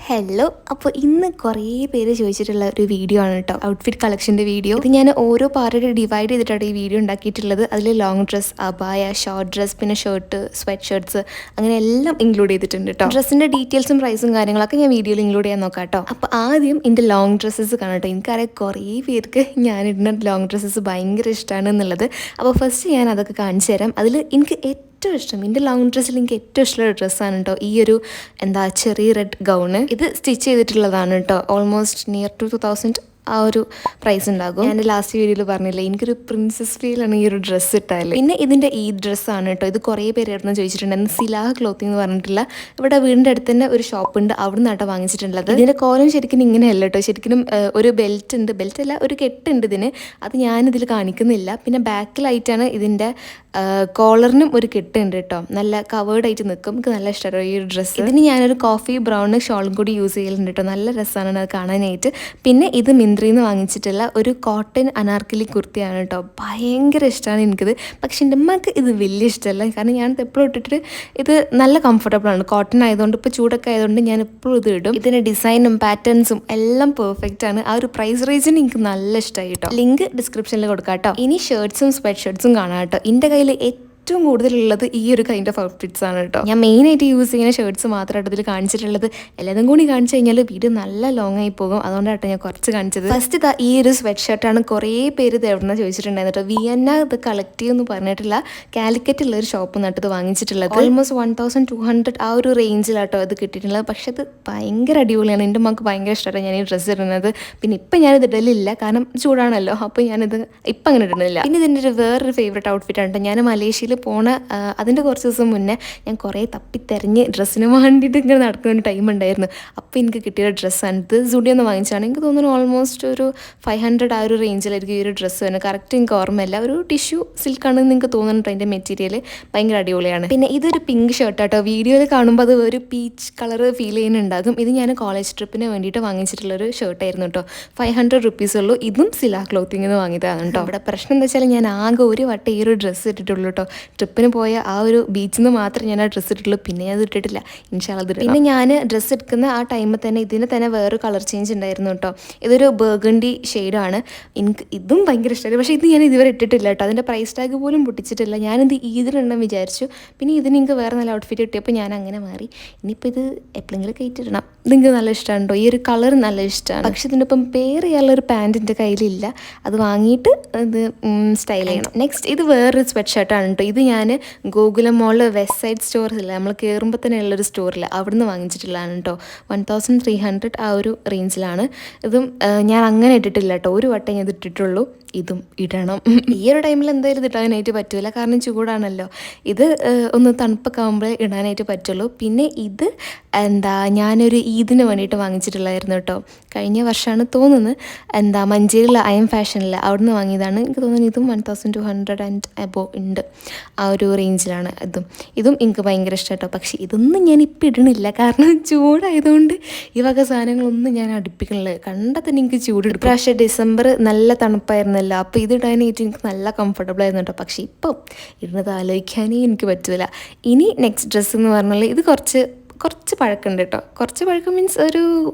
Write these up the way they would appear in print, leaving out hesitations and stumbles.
Hello. അപ്പോൾ ഇന്ന് കുറേ പേര് ചോദിച്ചിട്ടുള്ള ഒരു വീഡിയോ ആണ് കേട്ടോ, ഔട്ട്ഫിറ്റ് കളക്ഷൻ്റെ വീഡിയോ. ഇത് ഞാൻ ഓരോ പാർട്ടായിട്ട് ഡിവൈഡ് ചെയ്തിട്ടാണ് ഈ വീഡിയോ ഉണ്ടാക്കിയിട്ടുള്ളത്. അതിൽ ലോങ് ഡ്രസ്സ്, അബായ, ഷോർട്ട് ഡ്രസ്സ്, പിന്നെ ഷർട്ട്, സ്വെറ്റ് ഷർട്ട്സ്, അങ്ങനെ എല്ലാം ഇൻക്ലൂഡ് ചെയ്തിട്ടുണ്ട് കേട്ടോ. ഡ്രസ്സിൻ്റെ ഡീറ്റെയിൽസും പ്രൈസും കാര്യങ്ങളൊക്കെ ഞാൻ വീഡിയോയിൽ ഇൻക്ലൂഡ് ചെയ്യാൻ നോക്കാം കേട്ടോ. അപ്പോൾ ആദ്യം എൻ്റെ ലോങ് ഡ്രസ്സസ് കാണാം കേട്ടോ. എനിക്കറിയാം കുറേ പേർക്ക് ഞാനിടുന്ന ലോങ് ഡ്രസ്സസ് ഭയങ്കര ഇഷ്ടമാണ് എന്നുള്ളത്. അപ്പോൾ ഫസ്റ്റ് ഞാൻ അതൊക്കെ കാണിച്ചു തരാം. അതിൽ എനിക്ക് ഏറ്റവും ഇഷ്ടം, എൻ്റെ ലോങ് ഡ്രസ്സിൽ എനിക്ക് ഏറ്റവും ഇഷ്ടമുള്ള ഡ്രസ്സാണ് കേട്ടോ ഈ ഒരു ചെറിയ റെഡ് ഗൗണ്. ഇത് സ്റ്റിച്ച് ചെയ്തിട്ടുള്ളതാണ് കേട്ടോ. ഓൾമോസ്റ്റ് നിയർ ടു 2000 ആ ഒരു പ്രൈസ് ഉണ്ടാകും. ഞാൻ ലാസ്റ്റ് വീഡിയോയിൽ പറഞ്ഞില്ലേ, എനിക്കൊരു പ്രിൻസസ് ഫീലാണ് ഈ ഒരു ഡ്രസ്സ് ഇട്ടാൽ. പിന്നെ ഇതിൻ്റെ ഈ ഡ്രസ്സാണ് കേട്ടോ. ഇത് കുറേ പേര് ഇടുന്ന ചോദിച്ചിട്ടുണ്ടായിരുന്നു. സിലാഹ ക്ലോത്തിങ് എന്ന് പറഞ്ഞിട്ടില്ല, ഇവിടെ വീടിൻ്റെ അടുത്ത് തന്നെ ഒരു ഷോപ്പ് ഉണ്ട്, അവിടെ നിന്നാട്ടോ വാങ്ങിച്ചിട്ടുള്ളത്. ഇതിൻ്റെ കോലം ശരിക്കും ഇങ്ങനെയല്ല കേട്ടോ. ശരിക്കും ഒരു ബെൽറ്റ് ഉണ്ട്, ബെൽറ്റ് അല്ല ഒരു കെട്ടുണ്ട് ഇതിന്, അത് ഞാനിതിൽ കാണിക്കുന്നില്ല. പിന്നെ ബാക്കിലായിട്ടാണ് ഇതിൻ്റെ കോളറിനും ഒരു കെട്ടുണ്ട് കേട്ടോ. നല്ല കവേർഡ് ആയിട്ട് നിൽക്കും. എനിക്ക് നല്ല ഇഷ്ടമാണ് ഈ ഒരു ഡ്രസ്സ്. ഇതിന് ഞാനൊരു കോഫി ബ്രൗൺ ഷോളും കൂടി യൂസ് ചെയ്യലുണ്ട് കേട്ടോ. നല്ല രസമാണ് അത് കാണാനായിട്ട്. പിന്നെ ഇത് മിന്ത്രയിൽ നിന്ന് വാങ്ങിച്ചിട്ടുള്ള ഒരു കോട്ടൺ അനാർക്കലി കുർത്തിയാണ് കേട്ടോ. ഭയങ്കര ഇഷ്ടമാണ് എനിക്കിത്. പക്ഷെ എൻ്റെ അമ്മക്ക് ഇത് വലിയ ഇഷ്ടമല്ല, കാരണം ഞാൻ എപ്പോഴും ഇട്ടിട്ട് ഇത് നല്ല കംഫർട്ടബിൾ ആണ്. കോട്ടൺ ആയതുകൊണ്ട്, ഇപ്പോൾ ചൂടൊക്കെ ആയതുകൊണ്ട് ഞാൻ എപ്പോഴും ഇത് ഇടും. ഇതിൻ്റെ ഡിസൈനും പാറ്റേൺസും എല്ലാം പെർഫെക്റ്റ് ആണ്. ആ ഒരു പ്രൈസ് റേഞ്ചിന് എനിക്ക് നല്ല ഇഷ്ടമായി കേട്ടോ. ലിങ്ക് ഡിസ്ക്രിപ്ഷനിൽ കൊടുക്കാം കേട്ടോ. ഇനി ഷർട്ട്സും സ്വെറ്റ് ഷർട്ട്സും കാണാം കേട്ടോ. എൻ്റെ കയ്യിൽ ഏറ്റവും കൂടുതലുള്ളത് ഈ ഒരു കൈൻഡ് ഓഫ് ഔട്ട്ഫിറ്റ്സ് ആണ് കേട്ടോ. ഞാൻ മെയിനായിട്ട് യൂസ് ചെയ്യുന്ന ഷർട്ട്സ് മാത്രമായിട്ട് ഇതിൽ കാണിച്ചിട്ടുള്ളത്. എല്ലാതും കൂടി കാണിച്ചു കഴിഞ്ഞാൽ വീഡിയോ നല്ല ലോങ് ആയി പോകും. അതുകൊണ്ടാട്ടോ ഞാൻ കുറച്ച് കാണിച്ചത്. ഫസ്റ്റ് ഈ ഒരു സ്വെറ്റ് ഷർട്ടാണ്. കുറേ പേര് ഇത് എവിടെ നിന്ന് ചോദിച്ചിട്ടുണ്ടായിരുന്നു കേട്ടോ. വിയന്ന ഇത് കളക്ട് ചെയ്യുമെന്ന് പറഞ്ഞിട്ടില്ല, കാലിക്കറ്റുള്ള ഒരു ഷോപ്പ് നട്ടത് വാങ്ങിച്ചിട്ടുള്ളത്. ഓൾമോസ്റ്റ് 1200 ആ ഒരു റേഞ്ചിലാട്ടോ ഇത് കിട്ടിയിട്ടുള്ളത്. പക്ഷെ അത് ഭയങ്കര അടിപൊളിയാണ്. എൻ്റെ മക്ക് ഭയങ്കര ഇഷ്ടമാണ് ഞാൻ ഈ ഡ്രസ്സ് ഇടുന്നത്. പിന്നെ ഇപ്പം ഞാനിത് ഇടലില്ല, കാരണം ചൂടാണല്ലോ. അപ്പോൾ ഞാനിത് ഇപ്പം അങ്ങനെ ഇടുന്നില്ല. പിന്നെ ഇതിൻ്റെ ഒരു വേറൊരു ഫേവറേറ്റ് ഔട്ട്ഫിറ്റാണ് കേട്ടോ. ഞാൻ മലേഷ്യയിൽ പോണ അതിൻ്റെ കുറച്ച് ദിവസം മുന്നേ ഞാൻ കുറേ തപ്പിത്തെരഞ്ഞ് ഡ്രസ്സിന് വേണ്ടിയിട്ട് ഇങ്ങനെ നടക്കുന്ന ടൈം ഉണ്ടായിരുന്നു. അപ്പോൾ എനിക്ക് കിട്ടിയ ഡ്രസ്സാണ് ഇത്. സുഡിയോന്ന് വാങ്ങിച്ചാണ്. എനിക്ക് തോന്നുന്നു ഓൾമോസ്റ്റ് ഒരു 500 ആ ഒരു റേഞ്ചിലായിരിക്കും ഈ ഒരു ഡ്രസ്സ് വരുന്നത്. കറക്റ്റ് എനിക്ക് ഓർമ്മയില്ല. ഒരു ടിഷ്യൂ സിൽക്കാണെന്ന് നിങ്ങൾക്ക് തോന്നുന്നുണ്ട്. അതിൻ്റെ മെറ്റീരിയൽ ഭയങ്കര അടിപൊളിയാണ്. പിന്നെ ഇതൊരു പിങ്ക് ഷർട്ട് കേട്ടോ. വീഡിയോയിൽ കാണുമ്പോൾ അത് ഒരു പീച്ച് കളർ ഫീൽ ചെയ്യുന്നുണ്ടാകും. ഇത് ഞാൻ കോളേജ് ട്രിപ്പിന് വേണ്ടിയിട്ട് വാങ്ങിച്ചിട്ടുള്ളൊരു ഷർട്ടായിരുന്നു കേട്ടോ. 500 റുപ്പീസ് ഉള്ളൂ. ഇതും സിലാ ക്ലോത്തിങ് എന്ന് വാങ്ങിയതാണ് കേട്ടോ. ഇവിടെ പ്രശ്നം എന്താ വെച്ചാൽ ഞാൻ ആകെ ഒരു വട്ടം ഈ ഒരു ഡ്രസ്സ് ഇട്ടിട്ടുള്ളൂ കേട്ടോ. ട്രിപ്പിന് പോയ ആ ഒരു ബീച്ചിൽ നിന്ന് മാത്രമേ ഞാൻ ആ ഡ്രസ്സ് ഇട്ടിട്ടുള്ളൂ. പിന്നെ ഞാൻ അത് ഇട്ടിട്ടില്ല. ഇൻഷാള്ളത്. പിന്നെ ഞാൻ ഡ്രസ്സ് എടുക്കുന്ന ആ ടൈമിൽ തന്നെ ഇതിന് തന്നെ വേറൊരു കളർ ചേഞ്ച് ഉണ്ടായിരുന്നു കേട്ടോ. ഇതൊരു ബർഗണ്ടി ഷെയ്ഡാണ്. എനിക്ക് ഇതും ഭയങ്കര ഇഷ്ടമായി. പക്ഷേ ഇത് ഞാൻ ഇതുവരെ ഇട്ടിട്ടില്ല കേട്ടോ. അതിൻ്റെ പ്രൈസ് ടാഗ് പോലും പൊട്ടിച്ചിട്ടില്ല. ഞാനിത് ഈദിലുണ്ടെന്ന് വിചാരിച്ചു. പിന്നെ ഇതിന് എനിക്ക് വേറെ നല്ല ഔട്ട്ഫിറ്റ് കിട്ടിയപ്പോൾ ഞാൻ അങ്ങനെ മാറി. ഇനിയിപ്പോൾ ഇത് എപ്പോഴെങ്കിലും കയറ്റിടണം. ഇതെനിക്ക് നല്ല ഇഷ്ടമാണ് കേട്ടോ. ഈ ഒരു കളർ നല്ല ഇഷ്ടമാണ്. പക്ഷെ ഇതിൻ്റെ ഒപ്പം പെയർ ചെയ്യാനുള്ളൊരു പാൻറ് എൻ്റെ കയ്യിലില്ല. അത് വാങ്ങിയിട്ട് ഇത് സ്റ്റൈൽ ചെയ്യണം. നെക്സ്റ്റ് ഇത് വേറൊരു സ്വെറ്റ് ഷർട്ടാണ് കേട്ടോ. ഇത് ഞാൻ ഗോകുലം മോളിൽ വെസ്റ്റ് സൈഡ് സ്റ്റോറില്ല, നമ്മൾ കയറുമ്പോൾ തന്നെ ഉള്ളൊരു സ്റ്റോറില്ല, അവിടുന്ന് വാങ്ങിച്ചിട്ടുള്ളതാണ് കേട്ടോ. 1300 ആ ഒരു റേഞ്ചിലാണ്. ഇതും ഞാൻ അങ്ങനെ ഇട്ടിട്ടില്ല കേട്ടോ. ഒരു വട്ടം ഞാൻ ഇത് ഇട്ടിട്ടുള്ളൂ. ഇതും ഇടണം. ഈ ഒരു ടൈമിൽ എന്തായാലും ഇത് ഇടാനായിട്ട് പറ്റില്ല, കാരണം ചൂടാണല്ലോ. ഇത് ഒന്ന് തണുപ്പൊക്കെ ആകുമ്പോഴേ ഇടാനായിട്ട് പറ്റുള്ളൂ. പിന്നെ ഇത് ഞാനൊരു ഈദിന് വേണ്ടിയിട്ട് വാങ്ങിച്ചിട്ടുള്ളതായിരുന്നു കേട്ടോ. കഴിഞ്ഞ വർഷമാണ് തോന്നുന്നത്. മഞ്ചേരിയിലെ അയം ഫാഷനിൽ അവിടുന്ന് വാങ്ങിയതാണ്. എനിക്ക് തോന്നുന്നു ഇതും 1200 ആൻഡ് അബോവ് ഉണ്ട്. ആ ഒരു റേഞ്ചിലാണ് ഇതും എനിക്ക് ഭയങ്കര ഇഷ്ടം കേട്ടോ. പക്ഷേ ഇതൊന്നും ഞാൻ ഇപ്പം ഇടണില്ല, കാരണം ചൂടായതുകൊണ്ട് ഈ വക സാധനങ്ങളൊന്നും ഞാൻ അടുപ്പിക്കണില്ല. കണ്ടാൽ തന്നെ എനിക്ക് ചൂടെടുക്കും. പ്രാവശ്യം ഡിസംബർ നല്ല തണുപ്പായിരുന്നല്ലോ, അപ്പോൾ ഇത് ഇടാനായിട്ട് എനിക്ക് നല്ല കംഫർട്ടബിൾ ആയിരുന്നു കേട്ടോ. പക്ഷേ ഇപ്പം ഇടുന്നത് ആലോചിക്കാനേ എനിക്ക് പറ്റില്ല. ഇനി നെക്സ്റ്റ് ഡ്രസ്സ് എന്ന് പറഞ്ഞാൽ ഇത് കുറച്ച് പഴക്കമുണ്ട് കേട്ടോ. കുറച്ച് പഴക്കം മീൻസ് ഒരു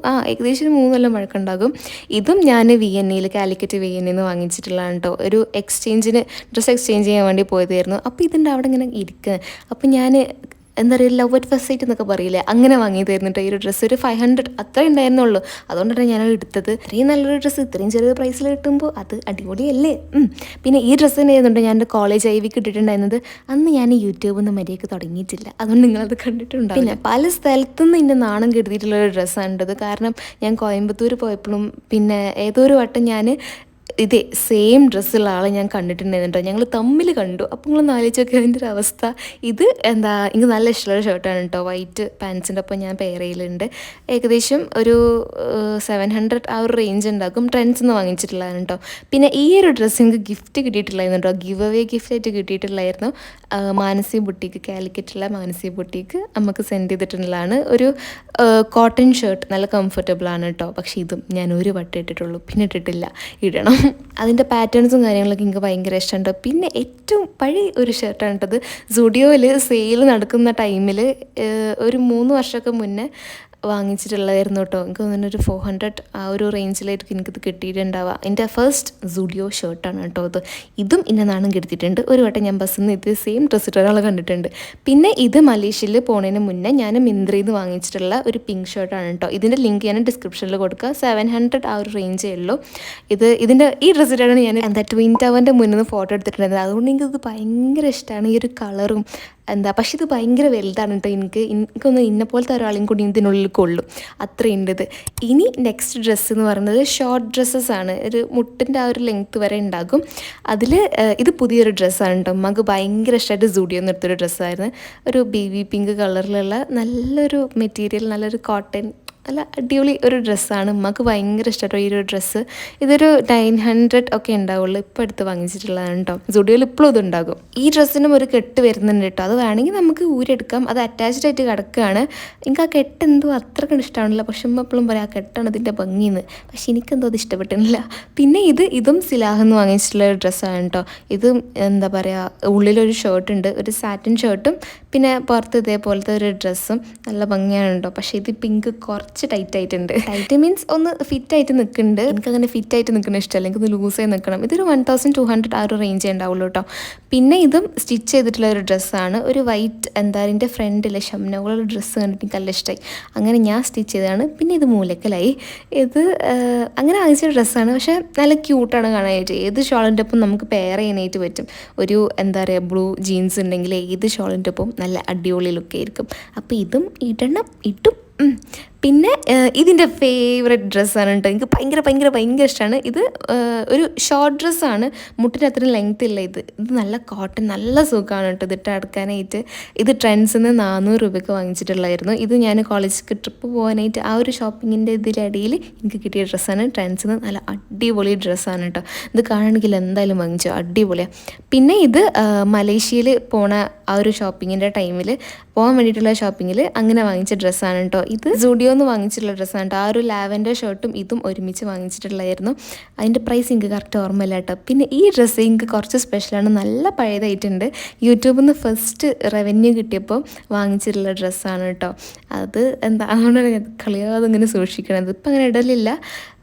ഏകദേശം 3 കൊല്ലം പഴക്കമുണ്ടാകും. ഇതും ഞാൻ കാലിക്കറ്റ് VNA വാങ്ങിച്ചിട്ടുള്ളതാണ് കേട്ടോ. ഒരു ഡ്രസ്സ് എക്സ്ചേഞ്ച് ചെയ്യാൻ വേണ്ടി പോയതായിരുന്നു. അപ്പോൾ ഇതിൻ്റെ അവിടെ ഇങ്ങനെ ഇരിക്കുക. അപ്പോൾ ഞാൻ എന്താ പറയുക, ലവ് അറ്റ് ഫസ്റ്റ് സൈറ്റ് എന്നൊക്കെ പറയില്ലേ, അങ്ങനെ വാങ്ങിയതായിരുന്നു കേട്ടോ. ഈ ഒരു ഡ്രസ്സ് ഒരു 500 അത്രേ ഉണ്ടായിരുന്നുള്ളൂ. അതുകൊണ്ടാണ് ഞാനത് എടുത്തത്. ഇത്രയും നല്ലൊരു ഡ്രസ്സ് ഇത്രയും ചെറിയ പ്രൈസിൽ കിട്ടുമ്പോൾ അത് അടിപൊളിയല്ലേ. പിന്നെ ഈ ഡ്രസ്സ് തന്നെ ആയിരുന്നുണ്ട് ഞാൻ എൻ്റെ കോളേജ് ഐവിക്ക് ഇട്ടിട്ടുണ്ടായിരുന്നത്. അന്ന് ഞാൻ യൂട്യൂബിൽ നിന്ന് മര്യാദയ്ക്ക് തുടങ്ങിയിട്ടില്ല, അതുകൊണ്ട് നിങ്ങളത് കണ്ടിട്ടുണ്ടാവും. പിന്നെ പല സ്ഥലത്തുനിന്ന് എൻ്റെ നാണം കെടുത്തിയിട്ടുള്ളൊരു ഡ്രസ്സാണിത്. കാരണം ഞാൻ കോയമ്പത്തൂർ പോയപ്പോഴും പിന്നെ ഏതോ ഒരു വട്ടം ഞാൻ ഇതേ സെയിം ഡ്രസ്സുള്ള ആളെ ഞാൻ കണ്ടിട്ടുണ്ടായിരുന്നു കേട്ടോ. ഞങ്ങൾ തമ്മിൽ കണ്ടു. അപ്പോൾ നിങ്ങളൊന്ന് ആലോചിച്ചൊക്കെ അതിൻ്റെ ഒരു അവസ്ഥ. ഇത് എനിക്ക് നല്ല ഇഷ്ടമുള്ള ഷർട്ടാണ് കേട്ടോ. വൈറ്റ് പാൻസിൻ്റെ ഒപ്പം ഞാൻ പെയർ ചെയ്യലുണ്ട്. ഏകദേശം ഒരു 700 ആ ഒരു റേഞ്ച് ഉണ്ടാക്കും. ട്രെൻഡ്സ് നിന്ന് വാങ്ങിച്ചിട്ടുള്ളതാണ് കേട്ടോ. പിന്നെ ഈ ഒരു ഡ്രസ്സ് എനിക്ക് ഗിഫ്റ്റ് കിട്ടിയിട്ടുണ്ടായിരുന്നു കേട്ടോ. ഗിവ് അവേ ഗിഫ്റ്റായിട്ട് കിട്ടിയിട്ടുള്ളായിരുന്നു. മാനസി ബുട്ടീക്ക്, കാലിക്കറ്റുള്ള മാനസി ബുട്ടീക്ക് നമുക്ക് സെൻഡ് ചെയ്തിട്ടുള്ളതാണ്. ഒരു കോട്ടൺ ഷർട്ട്, നല്ല കംഫർട്ടബിളാണ് കേട്ടോ. പക്ഷേ ഇതും ഞാൻ ഒരു വട്ടം ഇട്ടിട്ടുള്ളൂ, പിന്നെ ഇട്ടിട്ടില്ല. ഇടണം. അതിൻ്റെ പാറ്റേൺസും കാര്യങ്ങളൊക്കെ എനിക്ക് ഭയങ്കര ഇഷ്ടമുണ്ട്. പിന്നെ ഏറ്റവും പഴയ ഒരു ഷർട്ടാണ് കേട്ടത്. സുഡിയോയിൽ സെയിൽ നടക്കുന്ന ടൈമിൽ ഒരു 3 വർഷമൊക്കെ മുന്നേ വാങ്ങിച്ചിട്ടുള്ളതായിരുന്നു കേട്ടോ. എനിക്ക് തോന്നുന്നു ഒരു 400 ആ ഒരു റേഞ്ചിലായിട്ട് എനിക്കിത് കിട്ടിയിട്ടുണ്ടാവുക. എൻ്റെ ഫസ്റ്റ് സുഡിയോ ഷർട്ടാണ് കേട്ടോ ഇത്. ഇതും എന്നെ നാണം കെടുത്തിട്ടുണ്ട്. ഒരു വട്ടം ഞാൻ ബസ്സിൽ നിന്ന് ഇത് സെയിം ഡ്രസ്സ് ഇട്ട ഒരാളെ കണ്ടിട്ടുണ്ട്. പിന്നെ ഇത് മലേഷ്യയിൽ പോകുന്നതിന് മുന്നേ ഞാൻ മിന്ത്രയിൽ നിന്ന് വാങ്ങിച്ചിട്ടുള്ള ഒരു പിങ്ക് ഷർട്ടാണ് കേട്ടോ. ഇതിൻ്റെ ലിങ്ക് ഞാൻ ഡിസ്ക്രിപ്ഷനിൽ കൊടുക്കുക. 700 ആ ഒരു റേഞ്ചേ ഉള്ളൂ. ഇതിൻ്റെ ഈ ഡ്രസ്സിട്ടാണ് ഞാൻ ട്വിൻ ടവറിൻ്റെ മുന്നിൽ നിന്ന് ഫോട്ടോ എടുത്തിട്ടുണ്ടായിരുന്നത്. അതുകൊണ്ട് എനിക്കിത് ഭയങ്കര ഇഷ്ടമാണ് ഈ ഒരു കളറും പക്ഷേ ഇത് ഭയങ്കര വലുതാണ് കേട്ടോ. എനിക്കൊന്ന് ഇന്നെപ്പോലത്തെ ഒരാളെയും കൂടി ഇതിനുള്ളിൽ കൊള്ളും, അത്രയുണ്ട് ഇത്. ഇനി നെക്സ്റ്റ് ഡ്രസ്സ് എന്ന് പറയുന്നത് ഷോർട്ട് ഡ്രസ്സസ് ആണ്. ഒരു മുട്ടിൻ്റെ ആ ഒരു ലെങ്ത്ത് വരെ ഉണ്ടാകും. അതിൽ ഇത് പുതിയൊരു ഡ്രസ്സാണ് കേട്ടോ. നമുക്ക് ഭയങ്കര ഇഷ്ടമായിട്ട് സുഡിയോ എടുത്തൊരു ഡ്രസ്സായിരുന്നു. ഒരു ബേബി പിങ്ക് കളറിലുള്ള നല്ലൊരു മെറ്റീരിയൽ, നല്ലൊരു കോട്ടൺ, നല്ല അടിപൊളി ഒരു ഡ്രസ്സാണ്. ഉമ്മക്ക് ഭയങ്കര ഇഷ്ടമായിട്ടോ ഈ ഒരു ഡ്രസ്സ്. ഇതൊരു 900 ഒക്കെ ഉണ്ടാവുള്ളൂ. ഇപ്പോൾ എടുത്ത് വാങ്ങിച്ചിട്ടുള്ളതാണ് കേട്ടോ. സുഡിയോയിൽ ഇപ്പോഴും ഇതുണ്ടാകും. ഈ ഡ്രസ്സിനും ഒരു കെട്ട് വരുന്നുണ്ട് കേട്ടോ. അത് വേണമെങ്കിൽ നമുക്ക് ഊരെടുക്കാം. അത് അറ്റാച്ച്ഡ് ആയിട്ട് കിടക്കുകയാണ്. എനിക്ക് ആ കെട്ട് എന്തോ അത്രയ്ക്ക് ഇഷ്ടമാണില്ല. പക്ഷെ ഉമ്മ എപ്പോഴും പറയാം ആ കെട്ടാണ് ഇതിൻ്റെ ഭംഗിന്ന്. പക്ഷെ എനിക്കെന്തോ അത് ഇഷ്ടപ്പെട്ടില്ല. പിന്നെ ഇതും സിലാഹെന്ന് വാങ്ങിച്ചിട്ടുള്ള ഒരു ഡ്രസ്സാണ് കേട്ടോ. ഇതും ഉള്ളിലൊരു ഷർട്ടുണ്ട്, ഒരു സാറ്റിൻ ഷർട്ടും പിന്നെ പുറത്ത് ഇതേപോലത്തെ ഒരു ഡ്രസ്സും നല്ല ഭംഗിയാണ് കേട്ടോ. പക്ഷേ ഇത് പിങ്ക് കുറച്ച് ടൈറ്റ് ആയിട്ടുണ്ട്. ടൈറ്റ് മീൻസ് ഒന്ന് ഫിറ്റായിട്ട് നിൽക്കുന്നുണ്ട്. എനിക്കങ്ങനെ ഫിറ്റായിട്ട് നിൽക്കുന്ന ഇഷ്ടമല്ല, എനിക്കൊന്ന് ലൂസായി നിൽക്കണം. ഇതൊരു 1200 ആ ഒരു റേഞ്ചേ ഉണ്ടാവുള്ളൂ കേട്ടോ. പിന്നെ ഇതും സ്റ്റിച്ച് ചെയ്തിട്ടുള്ള ഒരു ഡ്രസ്സാണ്. ഒരു വൈറ്റ് ഇതിൻ്റെ ഫ്രണ്ടിൽ ഷംനകളുടെ ഡ്രസ്സ് കണ്ടിട്ട് എനിക്ക് നല്ല ഇഷ്ടമായി. അങ്ങനെ ഞാൻ സ്റ്റിച്ച് ചെയ്തതാണ്. പിന്നെ ഇത് മൂലക്കലായി. ഇത് അങ്ങനെ വാങ്ങിച്ച ഡ്രസ്സാണ്. പക്ഷേ നല്ല ക്യൂട്ടാണ് കാണാനായിട്ട്. ഏത് ഷോളിൻ്റെ ഒപ്പം നമുക്ക് പെയർ ചെയ്യാനായിട്ട് പറ്റും. ഒരു ബ്ലൂ ജീൻസ് ഉണ്ടെങ്കിൽ ഏത് ഷോളിൻ്റെ ഒപ്പം നല്ല അടിപൊളി ലുക്കായിരിക്കും. അപ്പോൾ ഇതും ഇട്ടും. പിന്നെ ഇതിൻ്റെ ഫേവറേറ്റ് ഡ്രസ്സാണ് കേട്ടോ. എനിക്ക് ഭയങ്കര ഇഷ്ടമാണ്. ഇത് ഒരു ഷോർട്ട് ഡ്രസ്സാണ്, മുട്ടിന് അത്രയും ലെങ്ത് ഇല്ല. ഇത് നല്ല കോട്ടൺ, നല്ല സുഖമാണ് കേട്ടോ ഇതിട്ട് എടുക്കാനായിട്ട്. ഇത് ട്രെൻഡ്സിൽ നിന്ന് 400 രൂപയ്ക്ക് വാങ്ങിച്ചിട്ടുള്ളായിരുന്നു. ഇത് ഞാൻ കോളേജിലേക്ക് ട്രിപ്പ് പോകാനായിട്ട് ആ ഒരു ഷോപ്പിങ്ങിൻ്റെ ഇതിലിടയിൽ എനിക്ക് കിട്ടിയ ഡ്രസ്സാണ്. ട്രെൻഡ്സിൽ നിന്ന് നല്ല അടിപൊളി ഡ്രസ്സാണ് കേട്ടോ. ഇത് കാണണമെങ്കിൽ എന്തായാലും വാങ്ങിച്ചു, അടിപൊളിയാണ്. പിന്നെ ഇത് മലേഷ്യയിൽ പോണ ആ ഒരു ഷോപ്പിങ്ങിൻ്റെ ടൈമിൽ പോകാൻ വേണ്ടിയിട്ടുള്ള ഷോപ്പിങ്ങിൽ അങ്ങനെ വാങ്ങിച്ച ഡ്രസ്സാണ് കേട്ടോ. ഇത് സുഡിയോന്ന് വാങ്ങിച്ചിട്ടുള്ള ഡ്രസ്സാണ് കേട്ടോ. ആ ഒരു ലാവൻഡർ ഷർട്ടും ഇതും ഒരുമിച്ച് വാങ്ങിച്ചിട്ടുള്ളതായിരുന്നു. അതിൻ്റെ പ്രൈസ് എനിക്ക് കറക്റ്റ് ഓർമ്മയില്ല കേട്ടോ. പിന്നെ ഈ ഡ്രസ്സ് എനിക്ക് കുറച്ച് സ്പെഷ്യലാണ്, നല്ല പഴയതായിട്ടുണ്ട്. യൂട്യൂബിൽ നിന്ന് ഫസ്റ്റ് റവന്യൂ കിട്ടിയപ്പോൾ വാങ്ങിച്ചിട്ടുള്ള ഡ്രസ്സാണ് കേട്ടോ. അത് അതുകൊണ്ടാണ് കളിയാതെ ഇങ്ങനെ സൂക്ഷിക്കണത്. ഇപ്പം അങ്ങനെ ഇടലില്ല,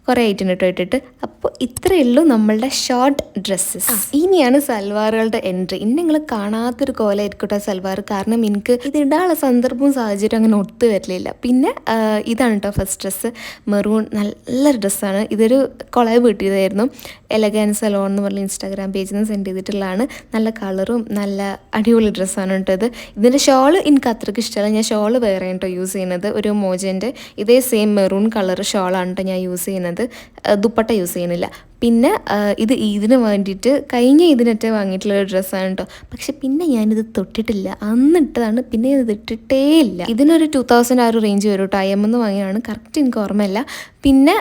കുറേ ആയിട്ടുണ്ട് കേട്ടോ ഇട്ടിട്ട്. അപ്പോൾ ഇത്രയേ ഉള്ളൂ നമ്മളുടെ ഷോർട്ട് ഡ്രസ്സസ്. ഇനിയാണ് സൽവാറുകളുടെ എൻട്രി. ഇനി നിങ്ങൾ കാണാത്തൊരു കോലമായിരിക്കട്ടെ സൽവാർ. കാരണം എനിക്ക് ഇത് ഇടാനുള്ള സന്ദർഭവും സാഹചര്യം അങ്ങനെ ഒത്തു വരലില്ല. പിന്നെ ഇതാണ് കേട്ടോ ഫസ്റ്റ് ഡ്രസ്സ്. മെറൂൺ, നല്ലൊരു ഡ്രസ്സാണ്. ഇതൊരു കൊളാബ് കിട്ടിയതായിരുന്നു. എലഗൻസ് സലോൺ എന്ന് പറഞ്ഞ ഇൻസ്റ്റാഗ്രാം പേജിൽ നിന്ന് സെൻഡ് ചെയ്തിട്ടുള്ളതാണ്. നല്ല കളറും നല്ല അടിപൊളി ഡ്രസ്സാണ് കേട്ടോ ഇത്. ഇതിൻ്റെ ഷോള് എനിക്ക് അത്രയ്ക്ക് ഇഷ്ടമല്ല. ഞാൻ ഷോള് വേറെ കേട്ടോ യൂസ് ചെയ്യുന്നത്. ഒരു മോജൻ്റെ ഇതേ സെയിം മെറൂൺ കളർ ഷോളാണ് കേട്ടോ ഞാൻ യൂസ് ചെയ്യുന്നത്. ദുപ്പട്ട യൂസ് ചെയ്യുന്നില്ല. പിന്നെ ഇത് ഇതിന് വേണ്ടിയിട്ട് കഴിഞ്ഞ ഇതിനൊറ്റ വാങ്ങിയിട്ടുള്ള ഒരു ഡ്രസ്സാണ് കേട്ടോ. പക്ഷെ പിന്നെ ഞാനിത് തൊട്ടിട്ടില്ല, അന്നിട്ടതാണ്. പിന്നെ ഇത് ഇട്ടിട്ടേ ഇല്ല. ഇതിനൊരു 2000 ആ ഒരു റേഞ്ച് വരും കേട്ടോ. IM എന്ന് വാങ്ങിയാണ്, കറക്റ്റ് എനിക്ക് ഓർമ്മയില്ല. പിന്നെ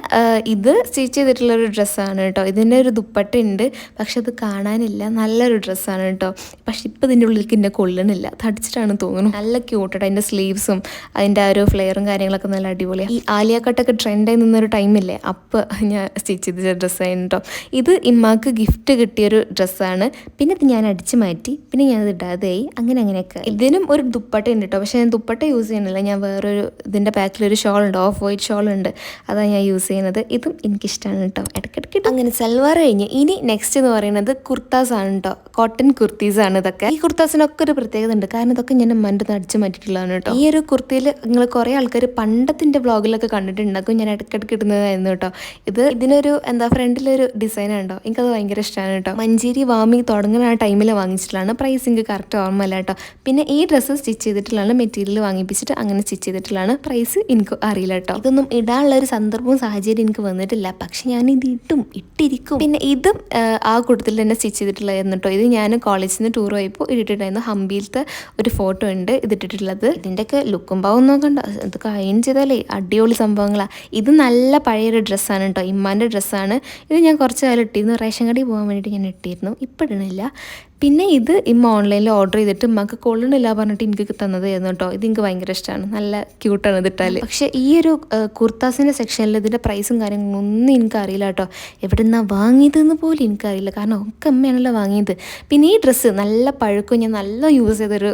ഇത് സ്റ്റിച്ച് ചെയ്തിട്ടുള്ളൊരു ഡ്രസ്സാണ് കേട്ടോ. ഇതിൻ്റെ ഒരു ദുപ്പട്ട ഉണ്ട്, പക്ഷെ അത് കാണാനില്ല. നല്ലൊരു ഡ്രസ്സാണ് കേട്ടോ. പക്ഷെ ഇപ്പം ഇതിൻ്റെ ഉള്ളിലേക്ക് എന്നെ കൊള്ളണില്ല, തടിച്ചിട്ടാണ് തോന്നുന്നു. നല്ല ക്യൂട്ടായിട്ട് അതിൻ്റെ സ്ലീവ്സും അതിൻ്റെ ആ ഒരു ഫ്ലെയറും കാര്യങ്ങളൊക്കെ നല്ല അടിപൊളിയാണ്. ഈ ആലിയ കട്ടൊക്കെ ട്രെൻഡായി നിന്നൊരു ടൈമില്ലേ, അപ്പോൾ ഞാൻ സ്റ്റിച്ച് ചെയ്ത ഡ്രസ്സായിരുന്നു കേട്ടോ. ഇത് ഇമ്മാക്ക് ഗിഫ്റ്റ് കിട്ടിയൊരു ഡ്രസ്സാണ്. പിന്നെ ഇത് ഞാൻ അടിച്ചു മാറ്റി, പിന്നെ ഞാനത് ഇടാതെയായി. അങ്ങനെയൊക്കെ. ഇതിനും ഒരു ദുപ്പട്ട ഉണ്ട് കേട്ടോ. പക്ഷേ ഞാൻ ദുപ്പട്ട യൂസ് ചെയ്യുന്നില്ല. ഞാൻ വേറൊരു ഇതിൻ്റെ പാക്കിലൊരു ഷോൾ ഉണ്ട്, ഓഫ് വൈറ്റ് ഷോൾ ഉണ്ട്, അതാണ് ഞാൻ യൂസ് ചെയ്യുന്നത്. ഇതും എനിക്കിഷ്ടമാണ് കേട്ടോ. ഇടയ്ക്കിടയ്ക്ക് അങ്ങനെ സൽവാർ കഴിഞ്ഞ് ഇനി നെക്സ്റ്റ് എന്ന് പറയുന്നത് കുർത്താസ് ആണ് കേട്ടോ. കോട്ടൺ കുർത്തീസാണ് ഇതൊക്കെ. ഈ കുർത്താസിനൊക്കെ ഒരു പ്രത്യേകത ഉണ്ട്. കാരണം ഇതൊക്കെ ഞാൻ മൻ്റെ അടിച്ചു മാറ്റിയിട്ടുള്ളതാണ് കേട്ടോ. ഈ ഒരു കുർത്തിയിൽ നിങ്ങൾ കുറേ ആൾക്കാർ പണ്ടത്തിൻ്റെ വ്ളോഗിലൊക്കെ കണ്ടിട്ടുണ്ടാക്കും. ഞാൻ ഇടയ്ക്കിടയ്ക്ക് ഇടുന്നതായിരുന്നു കേട്ടോ. ഇതിനൊരു ഫ്രണ്ടിലൊരു ഡിസൈൻ ഉണ്ടോ, എനിക്കത് ഭയങ്കര ഇഷ്ടമാണ് കേട്ടോ. മഞ്ചേരി വാമി തുടങ്ങുന്ന ആ ടൈമിൽ വാങ്ങിച്ചിട്ടുള്ളതാണ്. പ്രൈസ് എനിക്ക് കറക്റ്റ് ഓർമ്മയില്ല കേട്ടോ. പിന്നെ ഈ ഡ്രസ്സ് സ്റ്റിച്ച് ചെയ്തിട്ടുള്ളതാണ്, മെറ്റീരിയൽ വാങ്ങിപ്പിച്ചിട്ട് അങ്ങനെ സ്റ്റിച്ച് ചെയ്തിട്ടുള്ളതാണ്. പ്രൈസ് എനിക്ക് അറിയില്ല കേട്ടോ. ഇതൊന്നും ഇടാനുള്ള ഒരു സന്ദർഭവും സാഹചര്യം എനിക്ക് വന്നിട്ടില്ല. പക്ഷെ ഞാൻ ഇത് ഇട്ടിരിക്കും. പിന്നെ ഇതും ആ കൂട്ടത്തിൽ തന്നെ സ്റ്റിച്ച് ചെയ്തിട്ടുള്ളതായിരുന്നു കേട്ടോ. ഇത് ഞാൻ കോളേജിൽ നിന്ന് ടൂർ പോയപ്പോൾ ഇട്ടിട്ടുണ്ടായിരുന്നു. ഹംപിയിലത്തെ ഒരു ഫോട്ടോ ഉണ്ട് ഇതിട്ടിട്ടുള്ളത്. ഇതിൻ്റെയൊക്കെ ലുക്കും പാവും നോക്കണ്ട, ഇത് അയൺ ചെയ്താലേ അടിപൊളി സംഭവങ്ങളാണ്. ഇത് നല്ല പഴയൊരു ഡ്രസ്സാണ് കേട്ടോ, ഇമ്മാൻ്റെ ഡ്രസ്സാണ്. ഇത് ഞാൻ കുറച്ച് കാലം ഇട്ടിരുന്നു. റേഷൻ കടയിൽ പോകാൻ വേണ്ടിയിട്ട് ഞാൻ ഇട്ടിരുന്നു. ഇപ്പം ഇടണില്ല. പിന്നെ ഇത് ഇമ്മ ഓൺലൈനിൽ ഓർഡർ ചെയ്തിട്ട് ഉമ്മക്ക് കൊള്ളണില്ല പറഞ്ഞിട്ട് എനിക്ക് തന്നതായിരുന്നു കേട്ടോ. ഇത് എനിക്ക് ഭയങ്കര ഇഷ്ടമാണ്, നല്ല ക്യൂട്ടാണ് ഇതിട്ടാൽ. പക്ഷേ ഈ ഒരു കുർത്താസിൻ്റെ സെക്ഷനിൽ ഇതിൻ്റെ പ്രൈസും കാര്യങ്ങളും ഒന്നും എനിക്കറിയില്ല കേട്ടോ. എവിടെ നിന്നാണ് വാങ്ങിയതെന്ന് പോലും എനിക്കറിയില്ല, കാരണം ഒക്കെ അമ്മയാണല്ലോ വാങ്ങിയത്. പിന്നെ ഈ ഡ്രസ്സ് നല്ല പഴക്കം, ഞാൻ നല്ല യൂസ് ചെയ്തൊരു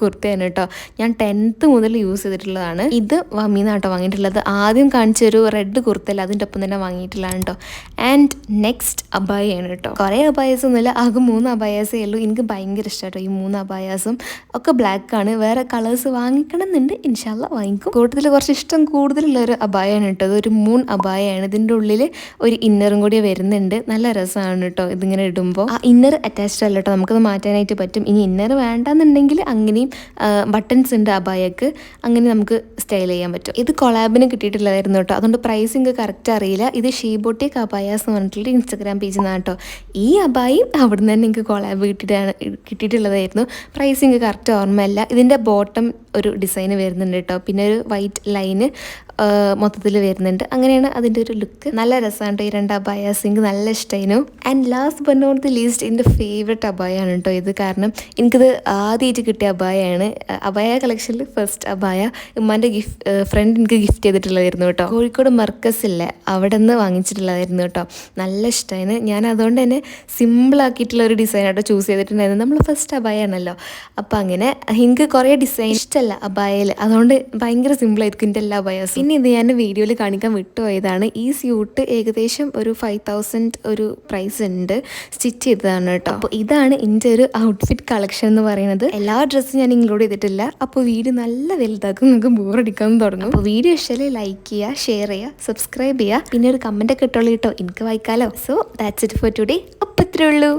കുർത്തയാണ് കേട്ടോ. ഞാൻ 10th മുതൽ യൂസ് ചെയ്തിട്ടുള്ളതാണ്. ഇത് മീന്നാട്ടോ വാങ്ങിയിട്ടുള്ളത്. ആദ്യം കാണിച്ചൊരു റെഡ് കുർത്തല്ല, അതിൻ്റെ ഒപ്പം തന്നെ വാങ്ങിയിട്ടുള്ളതാണ് കേട്ടോ. ആൻഡ് നെക്സ്റ്റ് അബായയാണ് കേട്ടോ. കുറേ അബായസ് ഒന്നുമില്ല, ആകെ 3 അബായാസേ ഉള്ളൂ. എനിക്ക് ഭയങ്കര ഇഷ്ടമായിട്ടോ ഈ 3 അബായാസും. ഒക്കെ ബ്ലാക്കാണ്, വേറെ കളേഴ്സ് വാങ്ങിക്കണം എന്നുണ്ട്, ഇൻഷാല്ല വാങ്ങിക്കും. കൂട്ടത്തിൽ കുറച്ച് ഇഷ്ടം കൂടുതലുള്ള ഒരു അബായാണ് കേട്ടോ. അതൊരു 3 അബായാണ്. ഇതിൻ്റെ ഉള്ളിൽ ഒരു ഇന്നറും കൂടി വരുന്നുണ്ട്. നല്ല രസമാണ് കേട്ടോ ഇതിങ്ങനെ ഇടുമ്പോൾ. ആ ഇന്നർ അറ്റാച്ച്ഡ് അല്ല കേട്ടോ, നമുക്കത് മാറ്റാനായിട്ട് പറ്റും. ഇനി ഇന്നർ വേണ്ടാന്നുണ്ടെങ്കിൽ അങ്ങനെയും ബട്ടൺസ് ഉണ്ട് അബായക്ക്, അങ്ങനെ നമുക്ക് സ്റ്റൈൽ ചെയ്യാൻ പറ്റും. ഇത് കൊളാബിന് കിട്ടിയിട്ടുള്ളതായിരുന്നു കേട്ടോ, അതുകൊണ്ട് പ്രൈസിങ് കറക്റ്റ് അറിയില്ല. ഇത് ഷീബോട്ടിക് അബായാസ് എന്ന് പറഞ്ഞിട്ടുള്ള ഇൻസ്റ്റാഗ്രാം പേജിൽ നിന്നാണ് കേട്ടോ. ഈ അബായും അവിടെ നിന്ന് തന്നെ എനിക്ക് കൊളാബ് കിട്ടിയിട്ടുള്ളതായിരുന്നു. പ്രൈസിങ് കറക്റ്റ് ഓർമ്മയല്ല. ഇതിൻ്റെ ബോട്ടം ഒരു ഡിസൈന് വരുന്നുണ്ട് കേട്ടോ, പിന്നെ ഒരു വൈറ്റ് ലൈന് മൊത്തത്തിൽ വരുന്നുണ്ട്. അങ്ങനെയാണ് അതിൻ്റെ ഒരു ലുക്ക്. നല്ല രസമാണ് കേട്ടോ ഈ 2 അബായാസ്, എനിക്ക് നല്ല ഇഷ്ടമായിരുന്നു. And last but not the least എൻ്റെ ഫേവറേറ്റ് അബായാണ് കേട്ടോ ഇത്. കാരണം എനിക്കിത് ആദ്യമായിട്ട് കിട്ടിയ അബായാണ്. അബായ കളക്ഷനിൽ ഫസ്റ്റ് അബായ ഉമ്മാൻ്റെ ഫ്രണ്ട് എനിക്ക് ഗിഫ്റ്റ് ചെയ്തിട്ടുള്ളതായിരുന്നു കേട്ടോ. കോഴിക്കോട് മർക്കസ് ഇല്ലേ, അവിടെ നിന്ന് വാങ്ങിച്ചിട്ടുള്ളതായിരുന്നു കേട്ടോ. നല്ല ഇഷ്ടമായിരുന്നു. ഞാൻ അതുകൊണ്ട് തന്നെ സിമ്പിളാക്കിയിട്ടുള്ള ഒരു ഡിസൈനായിട്ട് ചൂസ് ചെയ്തിട്ടുണ്ടായിരുന്നു. നമ്മൾ ഫസ്റ്റ് അബായാണല്ലോ, അപ്പോൾ അങ്ങനെ എനിക്ക് കുറേ ഡിസൈൻ ഇഷ്ടമല്ല അബായയിൽ, അതുകൊണ്ട് ഭയങ്കര സിമ്പിളായിരിക്കും എൻ്റെ എല്ലാ അബായാസും. പിന്നെ ഇത് ഞാൻ വീഡിയോയിൽ കാണിക്കാൻ വിട്ടുപോയതാണ്. ഈ സ്യൂട്ട് ഏകദേശം ഒരു 5000 ഒരു പ്രൈസ് ഉണ്ട്, സ്റ്റിച്ച് ചെയ്തതാണ് കേട്ടോ. അപ്പോൾ ഇതാണ് എൻ്റെ ഒരു ഔട്ട്ഫിറ്റ് കളക്ഷൻ എന്ന് പറയുന്നത്. എല്ലാ ഡ്രസ്സും ഞാൻ ഇൻക്ലൂഡ് ചെയ്തിട്ടില്ല. അപ്പോൾ വീഡിയോ നല്ല വലുതാക്കും, നിങ്ങൾക്ക് ബോറടിക്കാൻ തുടങ്ങും. അപ്പോൾ വീഡിയോ ഇഷ്ടമായി ലൈക്ക് ചെയ്യുക, ഷെയർ ചെയ്യുക, സബ്സ്ക്രൈബ് ചെയ്യുക, പിന്നെ ഒരു കമൻറ്റൊക്കെ ഇട്ടോളൂ കേട്ടോ, എനിക്ക് വായിക്കാമല്ലോ. So that's it for today. അപ്പോൾ ഇത്രയേ ഉള്ളൂ.